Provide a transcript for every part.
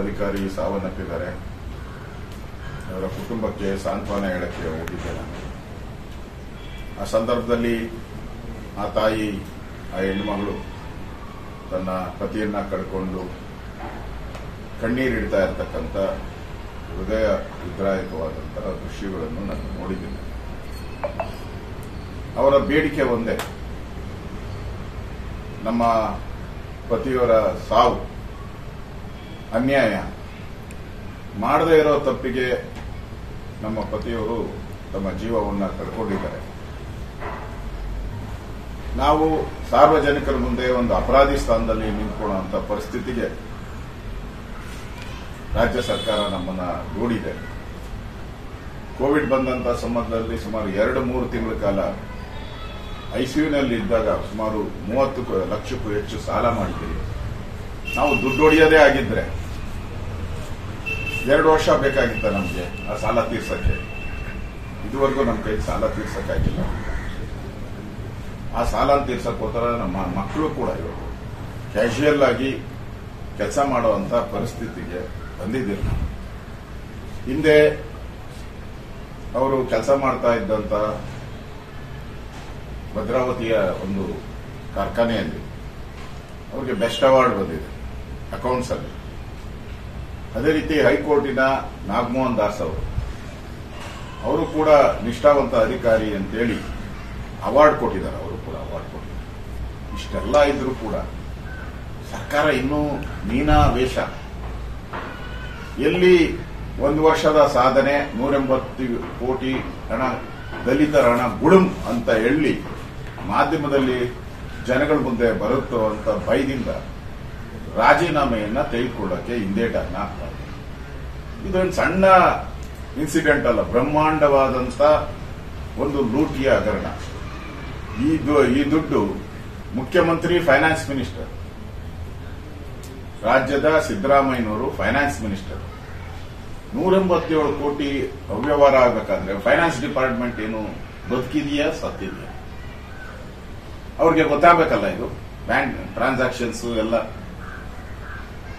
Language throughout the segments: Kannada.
ಅಧಿಕಾರಿ ಸಾವನ್ನಪ್ಪಿದ್ದಾರೆ. ಅವರ ಕುಟುಂಬಕ್ಕೆ ಸಾಂತ್ವನ ಹೇಳಕ್ಕೆ ಹೋಗಿದ್ದೆ ನಾನು. ಆ ಸಂದರ್ಭದಲ್ಲಿ ಆ ತಾಯಿ, ಆ ಹೆಣ್ಣುಮಗಳು ತನ್ನ ಪತಿಯನ್ನ ಕಳ್ಕೊಂಡು ಕಣ್ಣೀರಿಡ್ತಾ ಇರತಕ್ಕಂಥ ಹೃದಯ ವಿದ್ರಾಯಕವಾದಂತಹ ದೃಶ್ಯಗಳನ್ನು ನಾನು ನೋಡಿದ್ದೇನೆ. ಅವರ ಬೇಡಿಕೆ ಒಂದೇ, ನಮ್ಮ ಪತಿಯವರ ಸಾವು ಅನ್ಯಾಯ. ಮಾಡದೇ ಇರೋ ತಪ್ಪಿಗೆ ನಮ್ಮ ಪತಿಯವರು ತಮ್ಮ ಜೀವವನ್ನು ಕಳ್ಕೊಂಡಿದ್ದಾರೆ. ನಾವು ಸಾರ್ವಜನಿಕರ ಮುಂದೆ ಒಂದು ಅಪರಾಧಿ ಸ್ಥಾನದಲ್ಲಿ ನಿಂತ್ಕೊಳ್ಳುವಂತ ಪರಿಸ್ಥಿತಿಗೆ ರಾಜ್ಯ ಸರ್ಕಾರ ನಮ್ಮನ್ನ ದೂಡಿದೆ. ಕೋವಿಡ್ ಬಂದಂತ ಸಂದರ್ಭದಲ್ಲಿ ಸುಮಾರು 2-3 ತಿಂಗಳ ಕಾಲ ಐಸಿಯುನಲ್ಲಿ ಇದ್ದಾಗ ಸುಮಾರು 30 ಲಕ್ಷಕ್ಕೂ ಹೆಚ್ಚು ಸಾಲ ಮಾಡಿದ್ದೀವಿ. ನಾವು ದುಡ್ಡು ಹೊಡೆಯೋದೇ ಆಗಿದ್ರೆ 2 ವರ್ಷ ಬೇಕಾಗಿತ್ತ ನಮಗೆ ಆ ಸಾಲ ತೀರ್ಸಕ್ಕೆ. ಇದುವರೆಗೂ ನಮ್ಮ ಕೈ ಸಾಲ ತೀರ್ಸಕ್ಕಾಗಿಲ್ಲ. ಆ ಸಾಲ ತೀರ್ಸಕ್ಕೋಸ್ಕರ ನಮ್ಮ ಮಕ್ಕಳು ಕೂಡ ಇವತ್ತು ಕ್ಯಾಶುಯಲ್ ಆಗಿ ಕೆಲಸ ಮಾಡುವಂತ ಪರಿಸ್ಥಿತಿಗೆ ಬಂದಿದ್ದಿಲ್ಲ. ಹಿಂದೆ ಅವರು ಕೆಲಸ ಮಾಡ್ತಾ ಇದ್ದಂತ ಭದ್ರಾವತಿಯ ಒಂದು ಕಾರ್ಖಾನೆಯಲ್ಲಿ ಅವರಿಗೆ ಬೆಸ್ಟ್ ಅವಾರ್ಡ್ ಬಂದಿದೆ ಅಕೌಂಟ್ಸ್ ಅಲ್ಲಿ. ಅದೇ ರೀತಿ ಹೈಕೋರ್ಟಿನ ನಾಗಮೋಹನ್ ದಾಸ್ ಅವರು ಕೂಡ ನಿಷ್ಠಾವಂತ ಅಧಿಕಾರಿ ಅಂತೇಳಿ ಅವಾರ್ಡ್ ಕೊಟ್ಟಿದ್ದಾರೆ. ಅವರು ಕೂಡ ಅವಾರ್ಡ್ ಕೊಟ್ಟಿದ್ದಾರೆ. ಇಷ್ಟೆಲ್ಲ ಇದ್ರೂ ಕೂಡ ಸರ್ಕಾರ ಇನ್ನೂ ಮೀನಾ ವೇಷ. ಎಲ್ಲಿ 1 ವರ್ಷದ ಸಾಧನೆ 180 ಕೋಟಿ ಹಣ, ದಲಿತರ ಹಣ ಗುಳುಂ ಅಂತ ಹೇಳಿ ಮಾಧ್ಯಮದಲ್ಲಿ ಜನಗಳ ಮುಂದೆ ಬರುತ್ತೋ ಅಂತ ಭಯದಿಂದ ರಾಜೀನಾಮೆಯನ್ನ ತೆಗೆದುಕೊಳ್ಳಕ್ಕೆ ಹಿಂದೇಟನ್ನ ಹಾಕ್ತಾರೆ. ಇದೊಂದು ಸಣ್ಣ ಇನ್ಸಿಡೆಂಟ್ ಅಲ್ಲ, ಬ್ರಹ್ಮಾಂಡವಾದಂತ ಒಂದು ಲೂಟಿಯ ಹಗರಣ. ಈ ದುಡ್ಡು ಮುಖ್ಯಮಂತ್ರಿ, ಫೈನಾನ್ಸ್ ಮಿನಿಸ್ಟರ್, ರಾಜ್ಯದ ಸಿದ್ದರಾಮಯ್ಯನವರು ಫೈನಾನ್ಸ್ ಮಿನಿಸ್ಟರ್, 187 ಕೋಟಿ ಅವ್ಯವಹಾರ ಆಗಬೇಕಾದ್ರೆ ಫೈನಾನ್ಸ್ ಡಿಪಾರ್ಟ್ಮೆಂಟ್ ಏನು ಬದುಕಿದೆಯಾ ಸತ್ತಿದೆಯಾ? ಅವ್ರಿಗೆ ಗೊತ್ತಾಗಬೇಕಲ್ಲ. ಇದು ಬ್ಯಾಂಕ್ ಟ್ರಾನ್ಸಾಕ್ಷನ್ಸ್ ಎಲ್ಲ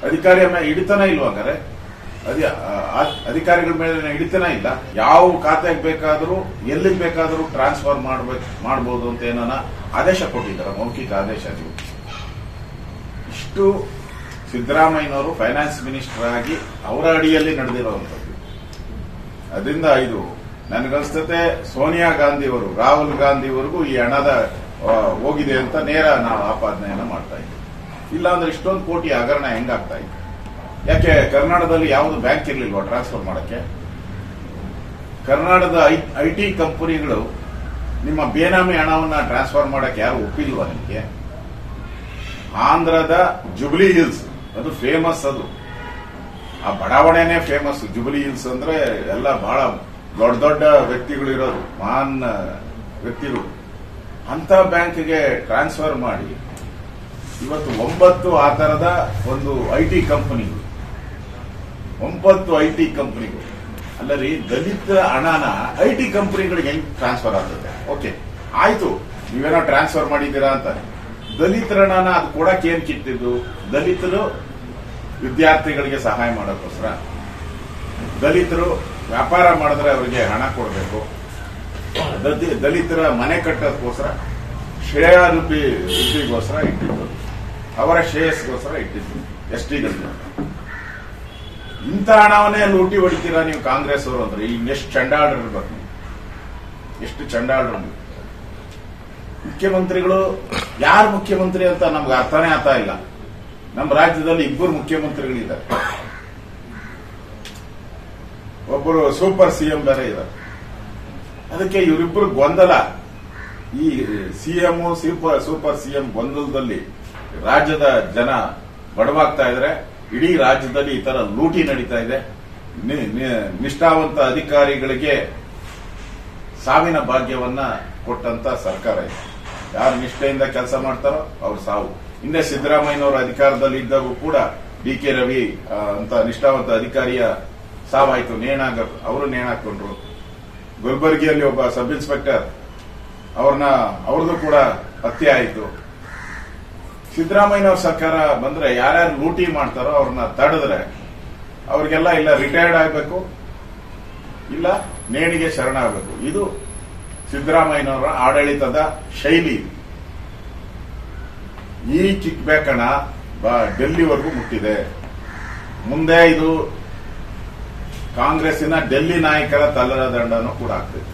ಅಧಿಕಾರಿಯ ಮೇಲೆ ಹಿಡಿತನ ಇಲ್ವಾಗಾರೆ, ಅಧಿಕಾರಿಗಳ ಮೇಲೆ ಹಿಡಿತನ ಇಲ್ಲ. ಯಾವ ಖಾತೆಗೆ ಬೇಕಾದರೂ ಎಲ್ಲಿಗೆ ಬೇಕಾದರೂ ಟ್ರಾನ್ಸ್ಫರ್ ಮಾಡಬಹುದು ಅಂತ ಏನಾನ ಆದೇಶ ಕೊಟ್ಟಿದ್ದಾರೆ, ಮೌಖಿಕ ಆದೇಶ. ಇಷ್ಟು ಸಿದ್ದರಾಮಯ್ಯನವರು ಫೈನಾನ್ಸ್ ಮಿನಿಸ್ಟರ್ ಆಗಿ ಅವರ ಅಡಿಯಲ್ಲಿ ನಡೆದಿರುವಂತದ್ದು. ಅದರಿಂದ ಇದು ನನಗನ್ಸ್ತತೆ ಸೋನಿಯಾ ಗಾಂಧಿ ಅವರು, ರಾಹುಲ್ ಗಾಂಧಿ ಅವರಿಗೂ ಈ ಹಣದ ಹೋಗಿದೆ ಅಂತ ನೇರ ನಾವು ಆಪಾದನೆಯನ್ನ ಮಾಡ್ತಾ ಇದ್ದೀವಿ. ಇಲ್ಲಾಂದ್ರೆ ಇಷ್ಟೊಂದು ಕೋಟಿ ಹಗರಣ ಹೆಂಗಾಗ್ತಾ ಇದೆ? ಯಾಕೆ ಕರ್ನಾಟಕದಲ್ಲಿ ಯಾವುದು ಬ್ಯಾಂಕ್ ಇರಲಿಲ್ವಾ ಟ್ರಾನ್ಸ್ಫರ್ ಮಾಡಕ್ಕೆ? ಕರ್ನಾಟಕದ ಐಟಿ ಕಂಪನಿಗಳು ನಿಮ್ಮ ಬೇನಾಮಿ ಹಣವನ್ನ ಟ್ರಾನ್ಸ್ಫರ್ ಮಾಡಕ್ಕೆ ಯಾರು ಒಪ್ಪಿಲ್ವಾ ನಿಮಗೆ? ಆಂಧ್ರದ ಜುಬ್ಲಿ ಹಿಲ್ಸ್ ಅದು ಫೇಮಸ್. ಅದು ಆ ಬಡಾವಣೆನೇ ಫೇಮಸ್. ಜುಬ್ಲಿ ಹಿಲ್ಸ್ ಅಂದ್ರೆ ಎಲ್ಲ ಬಹಳ ದೊಡ್ಡ ದೊಡ್ಡ ವ್ಯಕ್ತಿಗಳು ಇರೋದು, ಮಹಾನ್ ವ್ಯಕ್ತಿಗಳು. ಅಂತ ಬ್ಯಾಂಕ್ಗೆ ಟ್ರಾನ್ಸ್ಫರ್ ಮಾಡಿ ಇವತ್ತು 9 ಆ ತರದ ಒಂದು ಐಟಿ ಕಂಪನಿಗಳು, 9 ಐಟಿ ಕಂಪನಿಗಳು. ಅಲ್ಲರಿ, ದಲಿತ ಹಣನ ಐಟಿ ಕಂಪನಿಗಳಿಗೆ ಹೆಂಗ್ ಟ್ರಾನ್ಸ್ಫರ್ ಆಗ್ತದೆ? ಓಕೆ, ಆಯ್ತು, ನೀವೇನೋ ಟ್ರಾನ್ಸ್ಫರ್ ಮಾಡಿದ್ದೀರಾ ಅಂತ. ದಲಿತರ ಹಣನ ಅದು ಕೊಡಕ್ಕೆ ಏನ್ ಕಿಟ್ಟಿದ್ದು? ದಲಿತರು ವಿದ್ಯಾರ್ಥಿಗಳಿಗೆ ಸಹಾಯ ಮಾಡೋಕ್ಕೋಸ್ಕರ, ದಲಿತರು ವ್ಯಾಪಾರ ಮಾಡಿದ್ರೆ ಅವರಿಗೆ ಹಣ ಕೊಡಬೇಕು, ದಲಿತರ ಮನೆ ಕಟ್ಟೋದಕ್ಕೋಸ್ಕರ ಶ್ರೇಯಾಭಿವೃದ್ಧಿಗೋಸ್ಕರ ಇಟ್ಟಿದ್ದು, ಅವರ ಶ್ರೇಯಸ್ಗೋಸ್ಕರ ಇಟ್ಟಿದ್ದು ಎಸ್ಟಿಗಳು. ಇಂಥ ಹಣವನ್ನೇ ಲೂಟಿ ಹೊಡಿತೀರಾ ನೀವು ಕಾಂಗ್ರೆಸ್ ಅವರು ಅಂದ್ರೆ ಇನ್ನೆಷ್ಟು ಚಂಡಾಳರು ಇರ್ಬೇಕು, ಎಷ್ಟು ಚಂಡಾಳರು. ಮುಖ್ಯಮಂತ್ರಿಗಳು ಯಾರು ಮುಖ್ಯಮಂತ್ರಿ ಅಂತ ನಮ್ಗೆ ಅರ್ಥನೇ ಆಗ್ತಾ ಇಲ್ಲ. ನಮ್ಮ ರಾಜ್ಯದಲ್ಲಿ 2 ಮುಖ್ಯಮಂತ್ರಿಗಳಿದ್ದಾರೆ, ಒಬ್ಬರು ಸೂಪರ್ ಸಿಎಂ ಬೇರೆ ಇದ್ದಾರೆ. ಅದಕ್ಕೆ ಇವರಿಬ್ಬರು ಗೊಂದಲ. ಈ ಸಿಎಂ ಸೂಪರ್ ಸಿಎಂ ಗೊಂದಲದಲ್ಲಿ ರಾಜ್ಯದ ಜನ ಬಡವಾಗ್ತಾ ಇದ್ರೆ, ಇಡೀ ರಾಜ್ಯದಲ್ಲಿ ಈ ತರ ಲೂಟಿ ನಡೀತಾ ಇದೆ. ನಿಷ್ಠಾವಂತ ಅಧಿಕಾರಿಗಳಿಗೆ ಸಾವಿನ ಭಾಗ್ಯವನ್ನ ಕೊಟ್ಟಂತ ಸರ್ಕಾರ ಇದೆ. ಯಾರು ನಿಷ್ಠೆಯಿಂದ ಕೆಲಸ ಮಾಡ್ತಾರೋ ಅವ್ರ ಸಾವು. ಹಿಂದೆ ಸಿದ್ದರಾಮಯ್ಯನವರು ಅಧಿಕಾರದಲ್ಲಿ ಇದ್ದಾಗೂ ಕೂಡ ಡಿ.ಕೆ. ರವಿ ಅಂತ ನಿಷ್ಠಾವಂತ ಅಧಿಕಾರಿಯ ಸಾವಾಯ್ತು, ಅವರು ನೇಣಾಕೊಂಡ್ರು. ಗುಲ್ಬರ್ಗಿಯಲ್ಲಿ ಒಬ್ಬ ಸಬ್ ಇನ್ಸ್ಪೆಕ್ಟರ್ ಅವ್ರದ್ದು ಕೂಡ ಹತ್ಯೆ ಆಯಿತು. ಸಿದ್ದರಾಮಯ್ಯನವ್ರ ಸರ್ಕಾರ ಬಂದ್ರೆ ಯಾರ್ಯಾರು ಲೂಟಿ ಮಾಡ್ತಾರೋ ಅವ್ರನ್ನ ತಡೆದ್ರೆ ಅವ್ರಿಗೆಲ್ಲ ಇಲ್ಲ ರಿಟೈರ್ಡ್ ಆಗಬೇಕು, ಇಲ್ಲ ನೇಣಿಗೆ ಶರಣಾಗಬೇಕು. ಇದು ಸಿದ್ದರಾಮಯ್ಯನವರ ಆಡಳಿತದ ಶೈಲಿ. ಈ ಕಿಕ್ ಬ್ಯಾಕ್ ಹಣ ಡೆಲ್ಲಿವರೆಗೂ ಮುಟ್ಟಿದೆ. ಮುಂದೆ ಇದು ಕಾಂಗ್ರೆಸ್ಸಿನ ಡೆಲ್ಲಿ ನಾಯಕರ ತಲೆದಂಡನೂ ಕೂಡ ಆಗ್ತದೆ.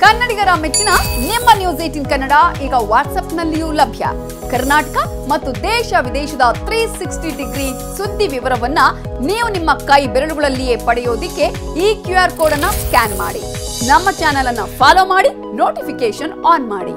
ಕನ್ನಡಿಗರ ಮೆಚ್ಚಿನ ನಿಮ್ಮ ನ್ಯೂಸ್ 18 ಕನ್ನಡ ಈಗ ವಾಟ್ಸ್ಆಪ್ನಲ್ಲಿಯೂ ಲಭ್ಯ. ಕರ್ನಾಟಕ ಮತ್ತು ದೇಶ ವಿದೇಶದ 360 ಡಿಗ್ರಿ ಸುದ್ದಿ ವಿವರವನ್ನ ನೀವು ನಿಮ್ಮ ಕೈ ಬೆರಳುಗಳಲ್ಲಿಯೇ ಪಡೆಯೋದಿಕ್ಕೆ ಈ QR ಕೋಡ್ ಅನ್ನ ಸ್ಕ್ಯಾನ್ ಮಾಡಿ. ನಮ್ಮ ಚಾನೆಲ್ ಅನ್ನ ಫಾಲೋ ಮಾಡಿ, ನೋಟಿಫಿಕೇಶನ್ ಆನ್ ಮಾಡಿ.